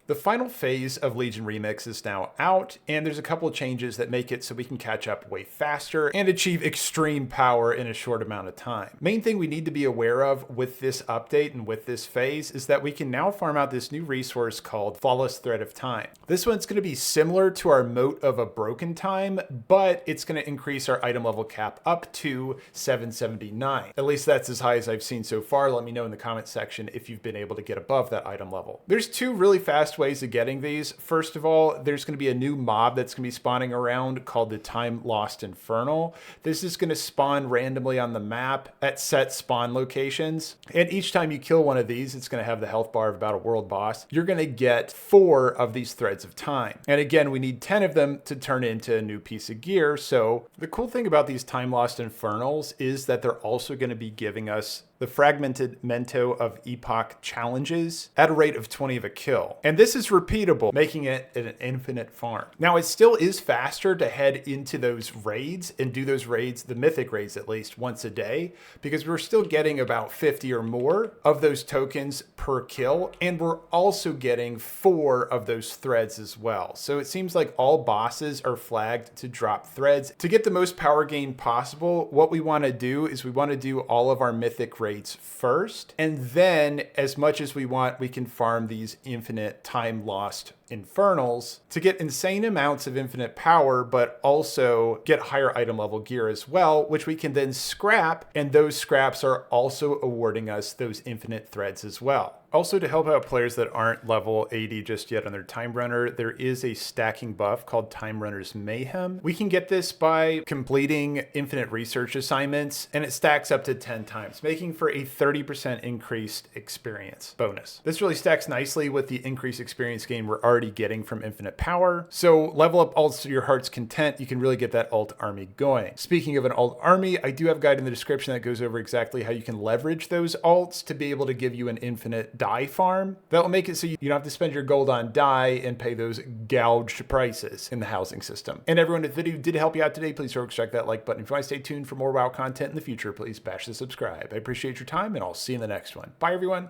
The final phase of Legion Remix is now out, and there's a couple of changes that make it so we can catch up way faster and achieve extreme power in a short amount of time. Main thing we need to be aware of with this update and with this phase is that we can now farm out this new resource called Flawless Thread of Time. This one's going to be similar to our Moat of a Broken Time, but it's going to increase our item level cap up to 779. At least that's as high as I've seen so far. Let me know in the comment section if you've been able to get above that item level. There's two really fast ways of getting these. First of all, there's going to be a new mob that's going to be spawning around called the Time Lost Infernal. This is going to spawn randomly on the map at set spawn locations. And each time you kill one of these, it's going to have the health bar of about a world boss. You're going to get 4 of these threads of time. And again, we need 10 of them to turn into a new piece of gear. So the cool thing about these Time Lost Infernals is that they're also going to be giving us the fragmented Mento of Epoch challenges at a rate of 20 of a kill. And this is repeatable, making it an infinite farm. Now, it still is faster to head into those raids and do those raids, the mythic raids at least, once a day, because we're still getting about 50 or more of those tokens per kill, and we're also getting 4 of those threads as well. So it seems like all bosses are flagged to drop threads. To get the most power gain possible, what we want to do is we want to do all of our mythic raids first, and then as much as we want, we can farm these infinite time lost infernals to get insane amounts of infinite power, but also get higher item level gear as well, which we can then scrap, and those scraps are also awarding us those infinite threads as well. Also, to help out players that aren't level 80 just yet on their Time Runner, there is a stacking buff called Time Runner's Mayhem. We can get this by completing infinite research assignments, and it stacks up to 10 times, making for a 30% increased experience bonus. This really stacks nicely with the increased experience gain we're already getting from infinite power. So level up alts to your heart's content, you can really get that alt army going. Speaking of an alt army, I do have a guide in the description that goes over exactly how you can leverage those alts to be able to give you an infinite dye farm. That will make it so you don't have to spend your gold on dye and pay those gouged prices in the housing system. And everyone, if the video did help you out today, please check that like button. If you want to stay tuned for more WoW content in the future, please bash the subscribe. I appreciate your time, and I'll see you in the next one. Bye, everyone.